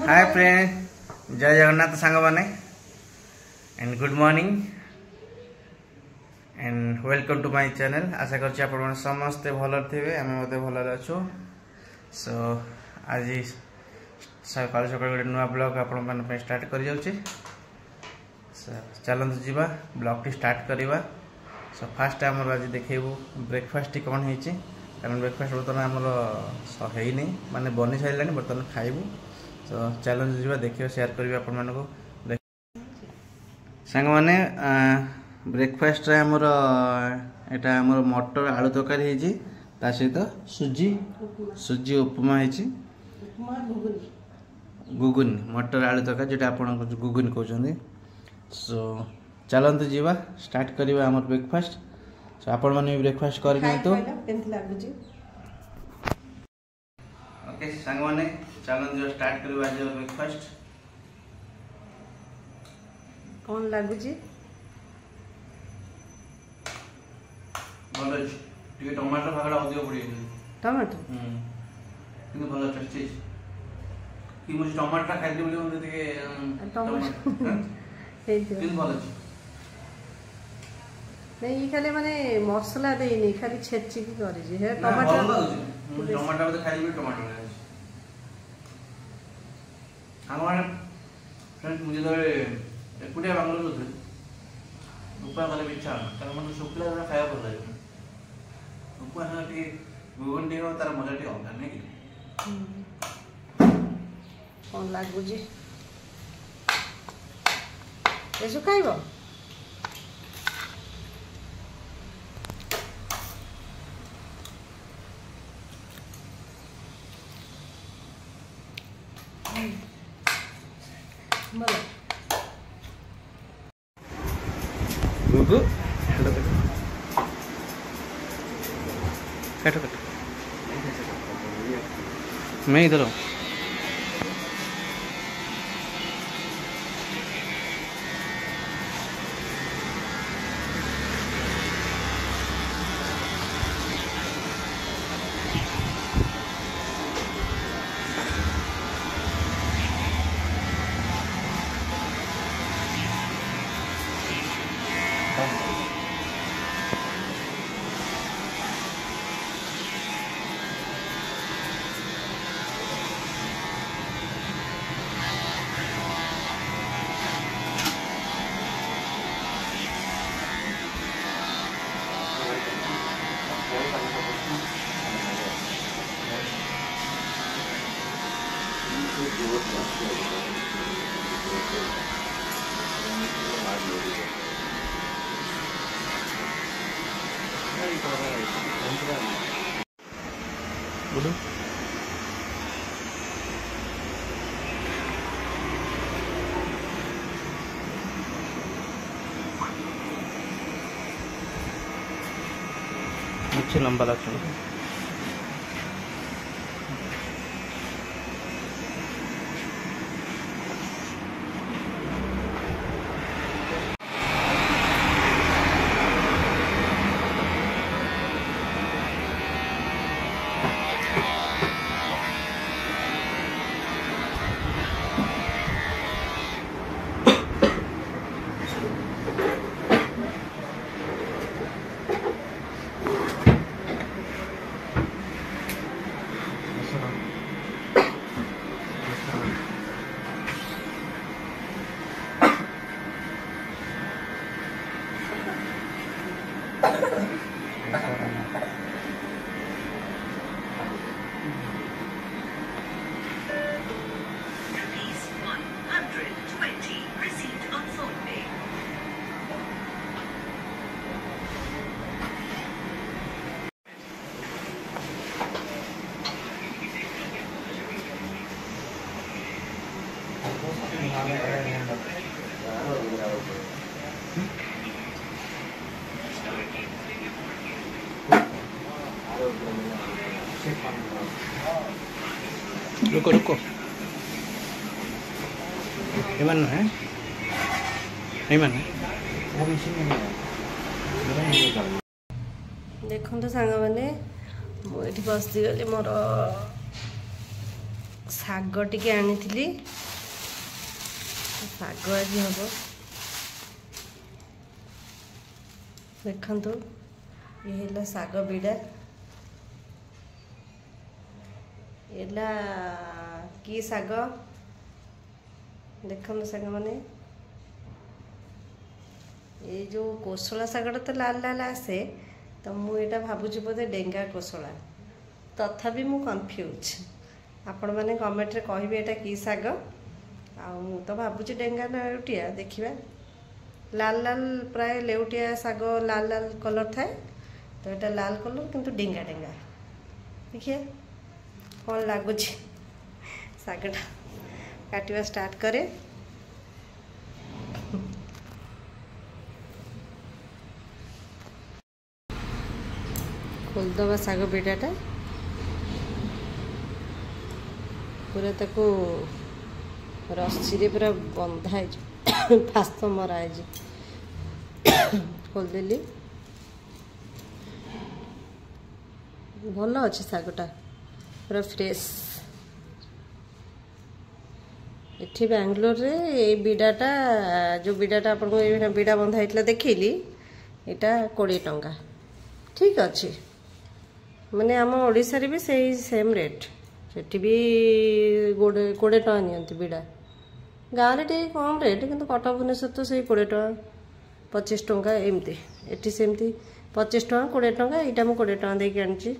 Hi friend, जय जगन्नाथ सांग माने and good morning and welcome to my channel. आशा करछि आपण समस्ते भल थे, आम भल अच्छु। सो आज सकाल सकाल गोटे नुआ ब्लॉग आपण स्टार्ट कर जाउछि। चलते जीवा ब्लॉग टी स्टार्ट करवा। सो फास्ट आम आज देखू ब्रेकफास्ट कौन है, कारण ब्रेकफास्ट बर्तमान आमर है माने बनी सारे बर्तमान खाइबू। तो चैलेंज जीवा देखिए, शेयर करी आपण मानको। सांग माने ब्रेकफास्ट रे हमर एटा हमर मटर आलू तरकारी है जी, ता सहित सुजी उपमा है जी, गुगुनी मटर आलू तरकारी जेटा आपण गुगुनी कहउछन्ती। सो चलते जीवा स्टार्ट करवा हमर ब्रेकफास्ट। सो आपण माने ब्रेकफास्ट करनी तो केनथि लागुची। ओके सांग माने चलन जो स्टार्ट करवा आज ब्रेकफास्ट कौन लागुची। भल अछि टिके टमाटर फागडा अधिक पड़ी टमाटर किंतु भल टेस्टी कि मुझे टमाटर खाइ दे बोली हम टिके टमाटर हे दियो किंतु भल अछि नहीं खाली माने मसाला दे नहीं, खाली छेची की करी जे हे टमाटर टमाटर तो खाइ दे टमाटर हमारे फ्रेंड मुझे तो एकुटिया बांग्लोर थे उपमा कले इच्छा कारण मतलब शुक्ला खाया भल लगे। उपमा टी गुगन टी तार मजा टी अलग नहीं कौन लागुची एसु खाइबो। गुगु हेलो काटो काटो मैं इधर हूँ। बोलो अच्छे लंबा लगता है। रुको रुको एमन है एमन है देखो तो सांग मैंने मुझे बसती गली मोर ଶାଗ ଟିକେ ଆଣିଥିଲି ଶାଗ ଆଜି ହବ ଦେଖନ୍ତୁ ये ହେଲା ଶାଗ ବିଡ଼ା एला की ଶାଗ ଦେଖନ୍ତୁ ସାଙ୍ଗମାନେ ये जो कोसला ଶାଗଟା ତ ଲାଲ ଲାଲ ଆସେ ତ ମୁଁ ଏଇଟା ଭାବୁଛି ବୋଧେ ଡେଙ୍ଗା କୋସଳା ତଥାପି ମୁଁ କନଫ୍ୟୁଜ आपण मैंने कमेंट रे कहबे एटा की ଶାଗ आ मु तो भाबुची डेंगा लेउटिया देखिबा लाल लाल प्राय लेउटिया ଶାଗ लाल लाल कलर थाए तो एटा लाल कलर किंतु डेंगा डेंगा देखिए कौन लगुच ଶାଗଟା काटिबा स्टार्ट करे खोलदबा ଶାଗ बेटाटा पूरा ताको रस्सी रे पूरा बंधा है फास्त मरा है खोलदेली भल अच्छे ଶାଗଟା पूरा फ्रेश एठी बेंगलोर रे ये बिडाटा जो बिडाटा आपको बिडा बंधा होता देखली यहाँ 20 टंका ठीक अच्छे माने आम ओडिशा रे भी सही सेम रेट सेठी भी 20 टका नियंती बिडा गाँव में टे कम रेट किंतु कटक भुवनेश्वर तो से 20 टका 25 टंका एमती एठी सेमती 25 टका 20 टका यहाँ मुझे 20 टका देके आनी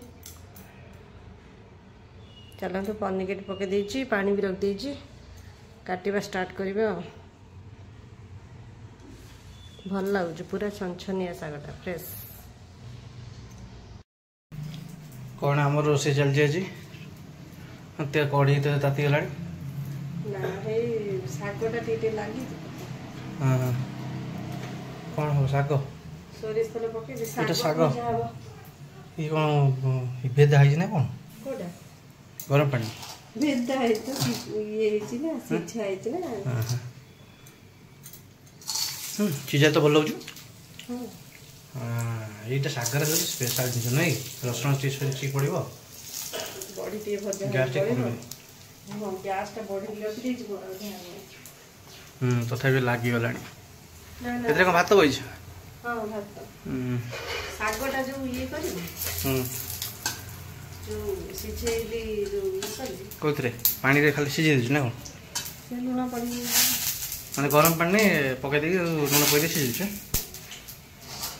चलते पनिकेट पके देची पानी भी रख देची काटिबा स्टार्ट करिबा भल लागुच पूरा छनछनिया ଶାଗଟା फ्रेश कौन आम रोसे चलती आज कढ़ी तो ताती गला ना हे ଶାଗଟା टीटे लागी हाँ कौन हो शाग सोरिस तेल पके दे शाग ये कौन भेदा है ना कौन कोडा गरम पानी भेदा है तो ये है ना सिछा है ना चीजा तो भल लगुच ये शागर स्पेशल चीज नहीं रसुण ठीक पड़ो बड़ी टे भजा गैस गैस टा बड़ी लगी तथापि लगी गला कौन भात बच हाँ भात ଶାଗଟା जो ये कर जो सिझेली जो ये कर कौन पानी रे खाली सिझे ना कौन से लुण पड़ी माने गरम पानी पकई दे लुण पकई सिझे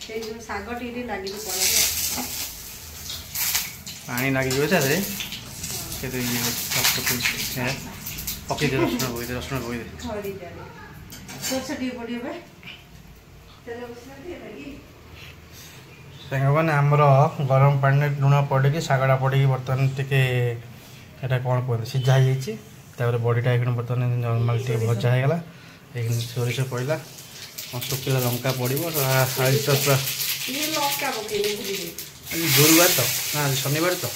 से जो ଶାଗ टीटे लागी पड़ा पानी लगी पकई दे रसुण पकई दे खड़ी जाने सोच टी पड़ी बे तेरे उसमें दे लगी मैंने आमर गरम पानी लुण पड़ी शागटा पड़ी बर्तमान टे कौन कहते सीझा हो बड़ीटा ये बर्तमान नर्माल टे भजा होगा ये सोरिष पड़ा शुखिला लंका पड़ो पूरा ये लक्का पकेनी गुरुवार तो ना शनिवार तो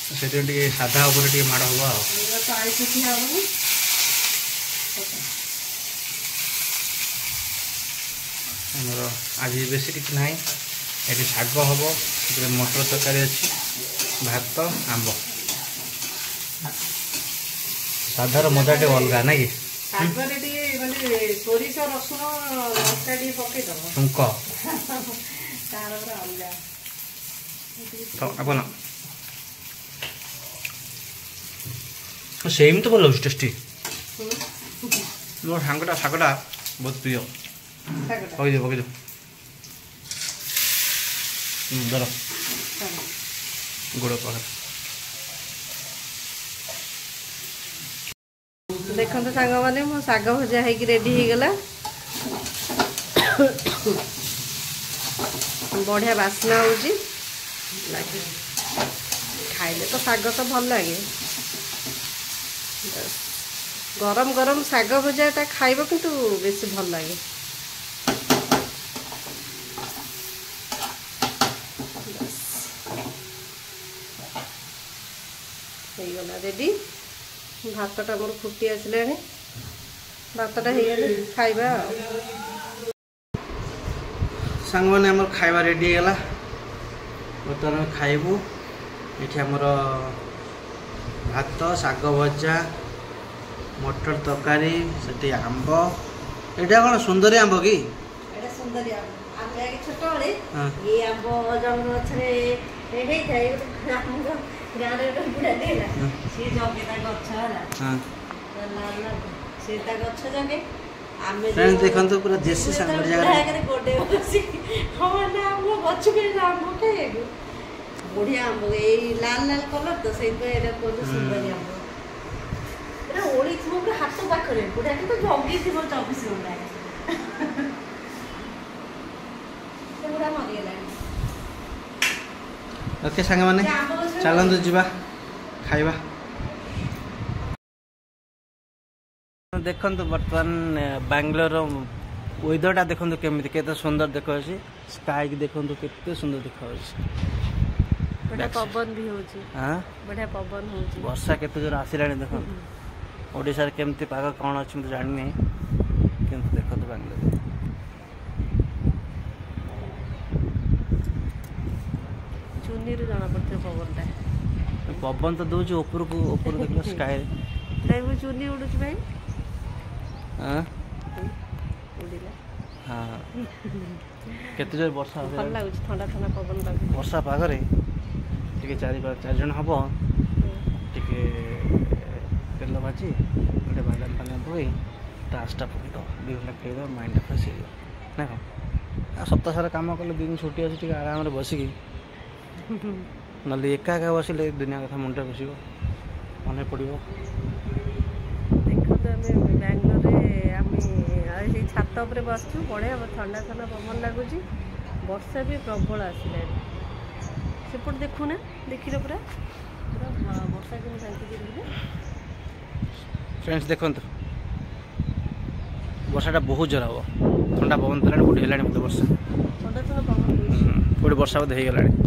से साधा उपर माड़ हम तो आइस खिया होनी आमर आज बेसी किसी ना ये शाग हम मटर तरकारी अच्छी भात आंब साधार मजा टे अलग ना कि सोरिष रसुण लंका टी पकईदब छुंक तार अलग तो अपन सेम तो भल लगे टेस्टी मोर सांगटा शागटा बहुत प्रिय पकईदे पकईदे दर गुड़ पकड़ देखो सांग मैंने मो शाग भजा हो रेडी हो गला बढ़िया बास्ना हो खाइले तो शाग तो भल लगे गरम गरम शाग भजाटा खाइब किंतु बेसी भल लगे गला रेडी भातटा मोर फुटी आसला भातटा हो खाइबा सांग मैंने आम खाइबा रेडी गला बर्तमान खाइबू ये आमर भात शाग भजा मटर तरकारी से आंब एटा कौन सुंदरी आंब कि एटा सुंदरी आंब आमे आगे छोट बड़े हाँ। ये आंब जंगल गछरे हे थाए आंब गारे बुढ़ा देला से जगेता गछ हला हां लाल लाल से ता गछ जगे आमे फ्रेंड्स देखंतु पूरा देसी सांगड़ जगह करे गोडे बसी हम ना आंब गछ के आंब खाएगु बढ़िया आंब ए लाल लाल कलर तो सही पे एटा कोन सुंदरी आंब एटा ओली थमो के हाथ पाखरे बुढ़ा के तो जगी थमो 24 घंटा से बुढ़ा मर गेला ओके सांग माने चलंतु जीवा खाइबा देखंतु वर्तमान बेंगलोर वेदरटा देखंतु केमिति केते सुंदर देखौछि स्काई की देखंतु केते सुंदर देखौछि बढ़िया पवन भी होची हां बढ़िया पवन होची वर्षा केते जोर आसिलानी देखंतु ओडिसा रे केमिति पाग कोन अछि म जानि नै किंतु देखंतु बेंगलोर चुनी रे जाना पड़ते पवनटा पवन तो दौच ऊपर को ऊपर देखलो स्काई काई वो चुनी उडुच भाई हां उडिला हां केते जोर वर्षा भल लागुच ठंडा ठंडा पवन लागु वर्षा पाग रे टिके चार जन हबो टिके तेल भाजी गोटे बादाम पानी पकई तासटा पकई दो 2 घंटा खेल दो माइंड फ्रेश हो ना कौन सप्ताह सारा काम कले दिन छुट्टी अच्छी टे आराम से बसिकी ना एका एका बसिले दुनिया कथा मुंडे बसिब मन पड़ो देखो तो आम बेंगलोर आम छात उपर बसचु बढ़िया ठंडा ठंडा पवन लगुच वर्षा भी प्रबल आसला सेपट देखुना देखिल पूरा पूरा वर्षा के फ्रेंड्स देखो वर्षाटा बहुत जोर हम ठंडा पवन देला गोटे है मत वर्षा ठंडा ठंडा पवन गोटे वर्षा बोधे हो गलानी